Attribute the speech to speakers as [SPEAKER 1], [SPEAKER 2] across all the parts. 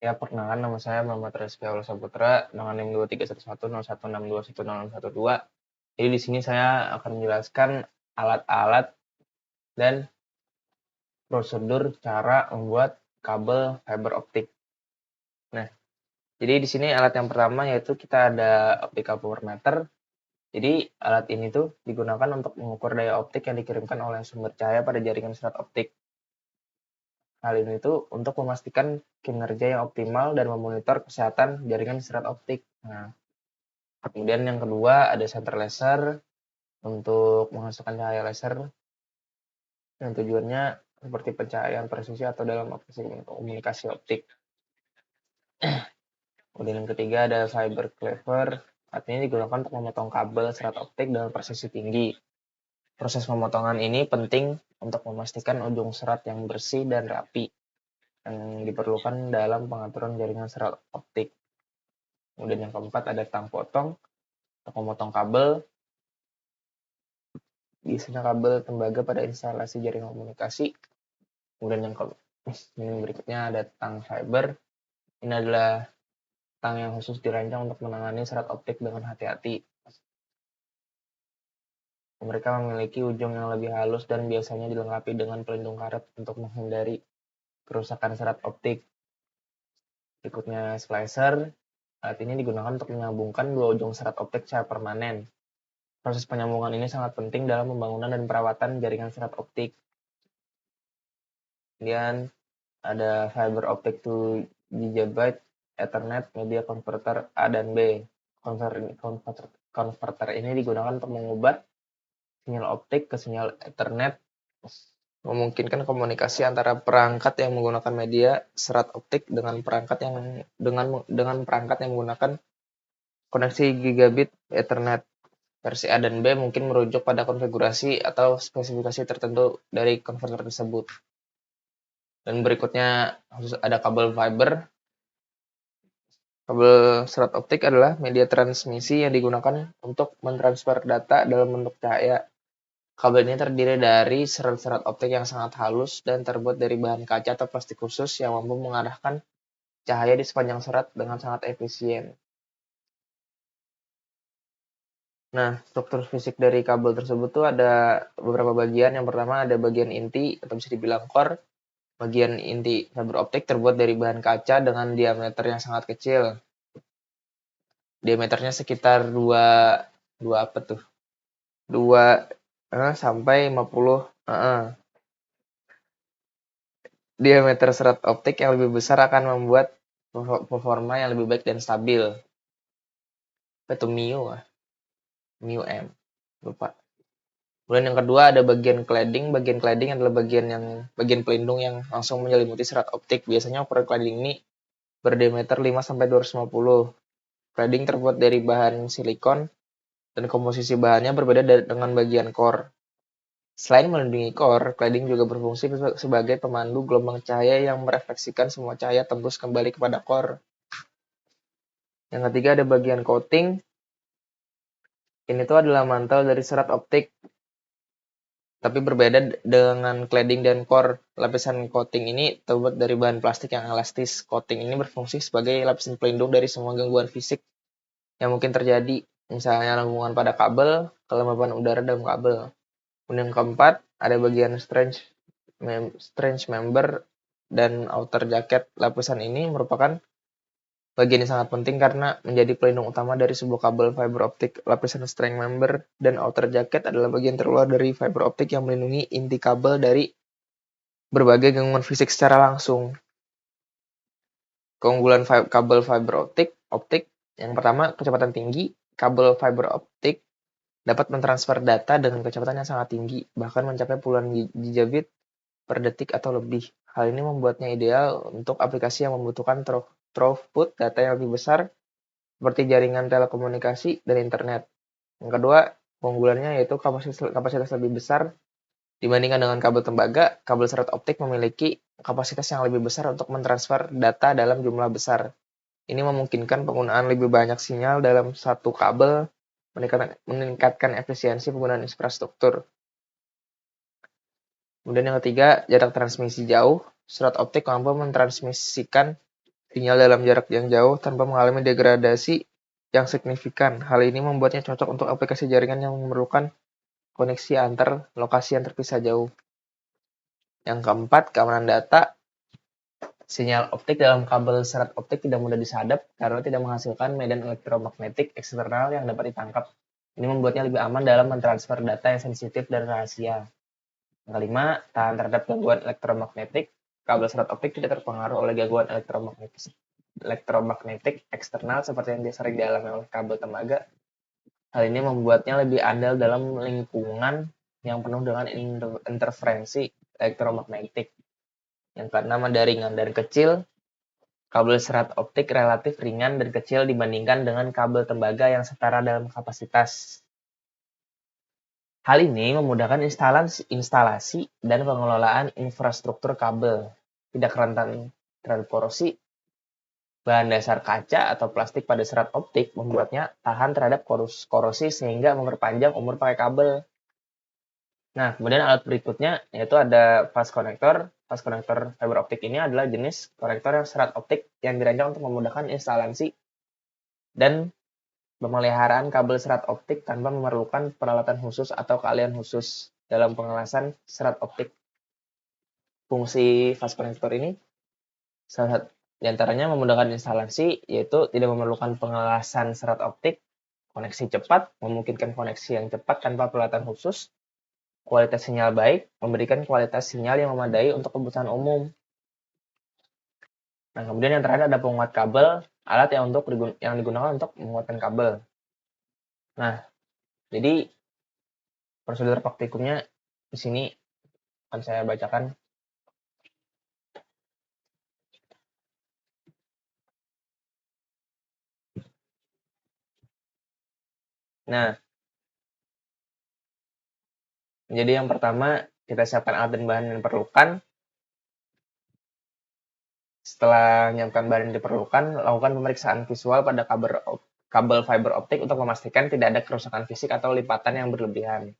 [SPEAKER 1] Ya, perkenalkan nama saya Muhammad Rizky Aul Saputra dengan NIM 2311016162. Jadi di sini saya akan menjelaskan alat-alat dan prosedur cara membuat kabel fiber optik. Nah, jadi di sini alat yang pertama yaitu kita ada optical power meter. Jadi alat ini tuh digunakan untuk mengukur daya optik yang dikirimkan oleh sumber cahaya pada jaringan serat optik. Hal ini tuh untuk memastikan kinerja yang optimal dan memonitor kesehatan jaringan serat optik. Nah, kemudian yang kedua ada center laser untuk menghasilkan cahaya laser yang tujuannya seperti pencahayaan presisi atau dalam aplikasi komunikasi optik. Kemudian yang ketiga ada fiber cleaver, artinya digunakan untuk memotong kabel serat optik dengan presisi tinggi. Proses pemotongan ini penting untuk memastikan ujung serat yang bersih dan rapi yang diperlukan dalam pengaturan jaringan serat optik. Kemudian yang keempat ada tang potong untuk memotong kabel. Biasanya kabel tembaga pada instalasi jaringan komunikasi. Kemudian yang berikutnya ada tang fiber. Ini adalah tang yang khusus dirancang untuk menangani serat optik dengan hati-hati. Mereka memiliki ujung yang lebih halus dan biasanya dilengkapi dengan pelindung karet untuk menghindari kerusakan serat optik. Berikutnya splicer. Alat ini digunakan untuk menyambungkan dua ujung serat optik secara permanen. Proses penyambungan ini sangat penting dalam pembangunan dan perawatan jaringan serat optik. Kemudian ada fiber optic to Gigabit Ethernet media converter A dan B. Converter ini digunakan untuk mengubah sinyal optik ke sinyal Ethernet, memungkinkan komunikasi antara perangkat yang menggunakan media serat optik dengan perangkat yang menggunakan koneksi Gigabit Ethernet. Versi A dan B mungkin merujuk pada konfigurasi atau spesifikasi tertentu dari konverter tersebut. Dan berikutnya ada kabel fiber. Kabel serat optik adalah media transmisi yang digunakan untuk mentransfer data dalam bentuk cahaya. Kabel ini terdiri dari serat-serat optik yang sangat halus dan terbuat dari bahan kaca atau plastik khusus yang mampu mengarahkan cahaya di sepanjang serat dengan sangat efisien. Nah, struktur fisik dari kabel tersebut tuh ada beberapa bagian. Yang pertama ada bagian inti atau bisa dibilang core. Bagian inti fiber optik terbuat dari bahan kaca dengan diameter yang sangat kecil. Diameternya sekitar 2 sampai 50. Diameter serat optik yang lebih besar akan membuat performa yang lebih baik dan stabil. Itu mu m, lupa. Kemudian yang kedua ada bagian cladding. Bagian cladding adalah bagian pelindung yang langsung menyelimuti serat optik. Biasanya ukuran cladding ini berdiameter 5 sampai 250. Cladding terbuat dari bahan silikon dan komposisi bahannya berbeda dengan bagian core. Selain melindungi core, cladding juga berfungsi sebagai pemandu gelombang cahaya yang merefleksikan semua cahaya tembus kembali kepada core. Yang ketiga ada bagian coating. Ini tuh adalah mantel dari serat optik. Tapi berbeda dengan cladding dan core. Lapisan coating ini terbuat dari bahan plastik yang elastis. Coating ini berfungsi sebagai lapisan pelindung dari semua gangguan fisik yang mungkin terjadi. Misalnya lengkungan pada kabel, kelembapan udara dalam kabel. Kemudian yang keempat, ada bagian strange member dan outer jacket. Lapisan ini merupakan bagian yang sangat penting karena menjadi pelindung utama dari sebuah kabel fiber optik. Lapisan strange member dan outer jacket adalah bagian terluar dari fiber optik yang melindungi inti kabel dari berbagai gangguan fisik secara langsung. Keunggulan kabel fiber optik yang pertama, kecepatan tinggi. Kabel fiber optik dapat mentransfer data dengan kecepatan yang sangat tinggi, bahkan mencapai puluhan gigabit per detik atau lebih. Hal ini membuatnya ideal untuk aplikasi yang membutuhkan throughput data yang lebih besar, seperti jaringan telekomunikasi dan internet. Yang kedua, keunggulannya yaitu kapasitas lebih besar dibandingkan dengan kabel tembaga. Kabel serat optik memiliki kapasitas yang lebih besar untuk mentransfer data dalam jumlah besar. Ini memungkinkan penggunaan lebih banyak sinyal dalam satu kabel, meningkatkan efisiensi penggunaan infrastruktur. Kemudian yang ketiga, jarak transmisi jauh. Serat optik mampu mentransmisikan sinyal dalam jarak yang jauh tanpa mengalami degradasi yang signifikan. Hal ini membuatnya cocok untuk aplikasi jaringan yang memerlukan koneksi antar lokasi yang terpisah jauh. Yang keempat, keamanan data. Sinyal optik dalam kabel serat optik tidak mudah disadap karena tidak menghasilkan medan elektromagnetik eksternal yang dapat ditangkap. Ini membuatnya lebih aman dalam mentransfer data yang sensitif dan rahasia. Yang kelima, tahan terhadap gangguan elektromagnetik. Kabel serat optik tidak terpengaruh oleh gangguan elektromagnetik eksternal seperti yang sering dialami oleh kabel tembaga. Hal ini membuatnya lebih andal dalam lingkungan yang penuh dengan interferensi elektromagnetik. Yang keenam, ada ringan dan kecil. Kabel serat optik relatif ringan dan kecil dibandingkan dengan kabel tembaga yang setara dalam kapasitas. Hal ini memudahkan instalasi dan pengelolaan infrastruktur kabel. Tidak rentan terhadap korosi. Bahan dasar kaca atau plastik pada serat optik membuatnya tahan terhadap korosi sehingga memperpanjang umur pakai kabel. Nah, kemudian alat berikutnya yaitu ada fast connector. Fast connector fiber optik ini adalah jenis konektor yang serat optik yang dirancang untuk memudahkan instalasi dan pemeliharaan kabel serat optik tanpa memerlukan peralatan khusus atau keahlian khusus dalam pengelasan serat optik. Fungsi fast connector ini salah satu di antaranya memudahkan instalasi, yaitu tidak memerlukan pengelasan serat optik, koneksi cepat, memungkinkan koneksi yang cepat tanpa peralatan khusus, kualitas sinyal baik, memberikan kualitas sinyal yang memadai untuk kebutuhan umum. Nah, kemudian yang terakhir ada penguat kabel, alat yang digunakan untuk menguatkan kabel. Nah, jadi prosedur praktikumnya di sini akan saya bacakan. Nah, jadi yang pertama kita siapkan alat dan bahan yang diperlukan. Setelah menyiapkan bahan yang diperlukan, lakukan pemeriksaan visual pada kabel fiber optik untuk memastikan tidak ada kerusakan fisik atau lipatan yang berlebihan.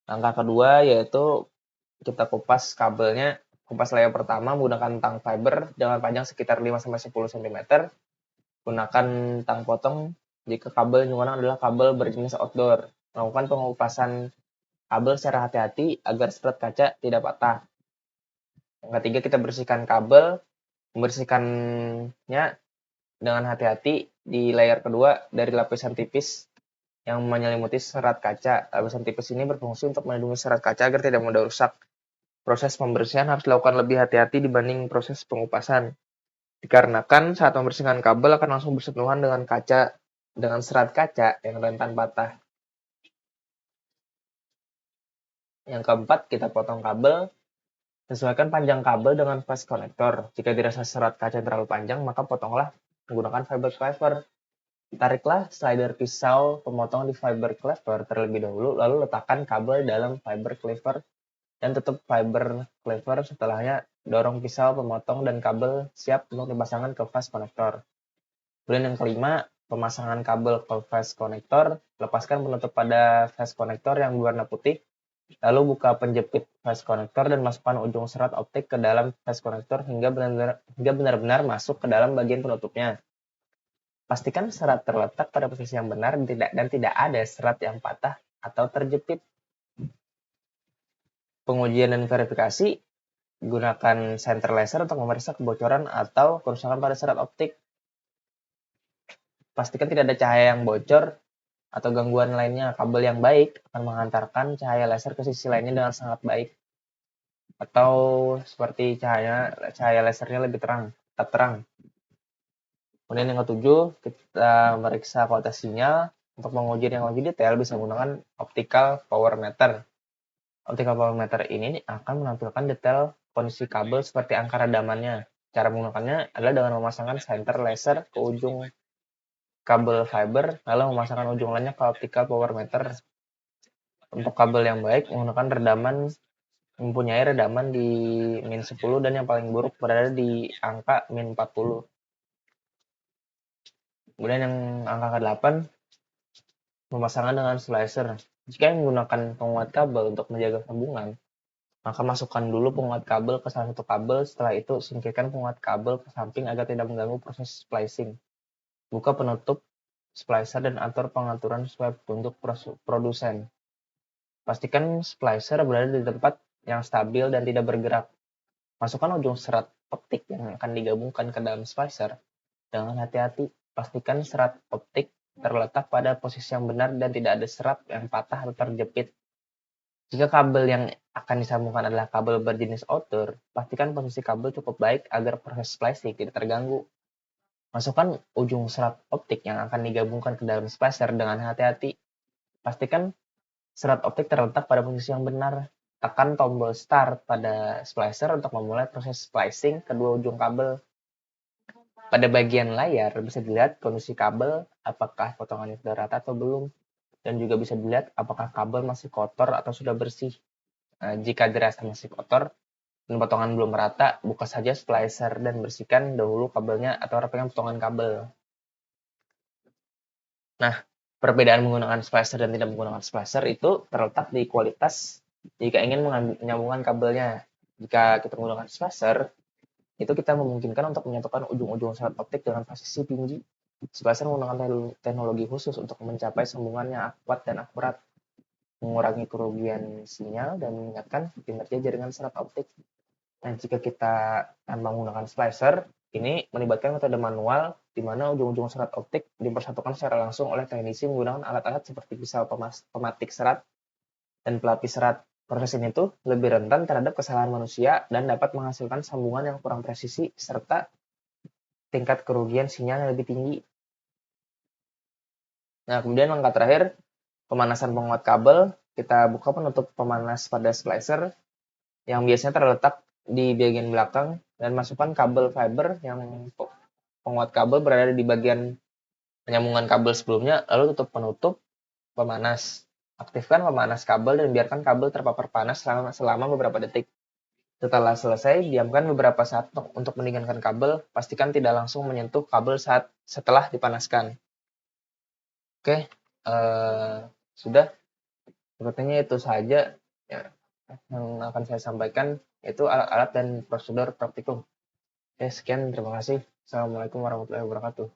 [SPEAKER 1] Langkah kedua yaitu kita kupas kabelnya. Kupas layer pertama menggunakan tang fiber dengan panjang sekitar 5-10 cm. Gunakan tang potong jika kabel yang digunakan adalah kabel berjenis outdoor. Lakukan pengupasan kabel secara hati-hati agar serat kaca tidak patah. Yang ketiga, kita bersihkan kabel. Membersihkannya dengan hati-hati di layer kedua dari lapisan tipis yang menyelimuti serat kaca. Lapisan tipis ini berfungsi untuk melindungi serat kaca agar tidak mudah rusak. Proses pembersihan harus dilakukan lebih hati-hati dibanding proses pengupasan. Dikarenakan saat membersihkan kabel akan langsung bersentuhan dengan serat kaca yang rentan patah. Yang keempat, kita potong kabel. Sesuaikan panjang kabel dengan fast connector. Jika dirasa serat kaca terlalu panjang, maka potonglah menggunakan fiber cleaver. Tariklah slider pisau pemotong di fiber cleaver terlebih dahulu, lalu letakkan kabel dalam fiber cleaver dan tutup fiber cleaver. Setelahnya, dorong pisau pemotong dan kabel siap untuk dipasangkan ke fast connector. Kemudian yang kelima, pemasangan kabel ke fast connector. Lepaskan penutup pada fast connector yang berwarna putih. Lalu buka penjepit fast connector dan masukkan ujung serat optik ke dalam fast connector hingga benar-benar masuk ke dalam bagian penutupnya. Pastikan serat terletak pada posisi yang benar dan tidak ada serat yang patah atau terjepit. Pengujian dan verifikasi, gunakan senter laser untuk memeriksa kebocoran atau kerusakan pada serat optik. Pastikan tidak ada cahaya yang bocor atau gangguan lainnya. Kabel yang baik akan menghantarkan cahaya laser ke sisi lainnya dengan sangat baik. Atau seperti cahaya lasernya lebih tetap terang. Kemudian yang ketujuh, kita meriksa kualitas sinyal. Untuk menguji yang lebih detail bisa menggunakan optical power meter. Optical power meter ini akan menampilkan detail kondisi kabel seperti angka redamannya. Cara menggunakannya adalah dengan memasangkan senter laser ke ujung kabel fiber, lalu memasangkan ujung lainnya ke optical power meter. Untuk kabel yang baik, mempunyai redaman di -10 dan yang paling buruk berada di angka -40. Kemudian yang angka ke-8, pemasangan dengan slicer. Jika menggunakan penguat kabel untuk menjaga sambungan, Maka masukkan dulu penguat kabel ke salah satu kabel, setelah itu singkirkan penguat kabel ke samping agar tidak mengganggu proses splicing. Buka penutup splicer dan atur pengaturan sesuai petunjuk produsen. Pastikan splicer berada di tempat yang stabil dan tidak bergerak. Masukkan ujung serat optik yang akan digabungkan ke dalam splicer. Dengan hati-hati, pastikan serat optik terletak pada posisi yang benar dan tidak ada serat yang patah atau terjepit. Jika kabel yang akan disambungkan adalah kabel berjenis outer, pastikan posisi kabel cukup baik agar proses splicing tidak terganggu. Masukkan ujung serat optik yang akan digabungkan ke dalam splicer dengan hati-hati. Pastikan serat optik terletak pada posisi yang benar. Tekan tombol start pada splicer untuk memulai proses splicing kedua ujung kabel. Pada bagian layar bisa dilihat kondisi kabel, apakah potongannya sudah rata atau belum. Dan juga bisa dilihat apakah kabel masih kotor atau sudah bersih. Jika dirasa masih kotor dan potongan belum merata, buka saja splicer dan bersihkan dahulu kabelnya atau rapihkan potongan kabel. Nah, perbedaan menggunakan splicer dan tidak menggunakan splicer itu terletak di kualitas jika ingin menyambungkan kabelnya. Jika kita menggunakan splicer, itu kita memungkinkan untuk menyatukan ujung-ujung serat optik dengan posisi tinggi. Splicer menggunakan teknologi khusus untuk mencapai sambungan yang kuat dan akurat, mengurangi kerugian sinyal, dan meningkatkan kinerja jaringan serat optik. Nah, jika kita tanpa menggunakan splicer, ini melibatkan metode manual, di mana ujung-ujung serat optik dipersatukan secara langsung oleh teknisi menggunakan alat-alat seperti pisau pematik serat dan pelapis serat. Proses ini tuh lebih rentan terhadap kesalahan manusia dan dapat menghasilkan sambungan yang kurang presisi serta tingkat kerugian sinyal yang lebih tinggi. Nah, kemudian langkah terakhir, pemanasan penguat kabel. Kita buka penutup pemanas pada splicer yang biasanya terletak di bagian belakang dan masukkan kabel fiber yang penguat kabel berada di bagian penyambungan kabel sebelumnya, lalu tutup penutup pemanas. Aktifkan pemanas kabel dan biarkan kabel terpapar panas selama beberapa detik. Setelah selesai, diamkan beberapa saat untuk mendinginkan kabel. Pastikan tidak langsung menyentuh kabel setelah dipanaskan. Oke, sudah. Sepertinya itu saja ya, yang akan saya sampaikan, yaitu alat-alat dan prosedur praktikum. Oke, sekian. Terima kasih. Assalamualaikum warahmatullahi wabarakatuh.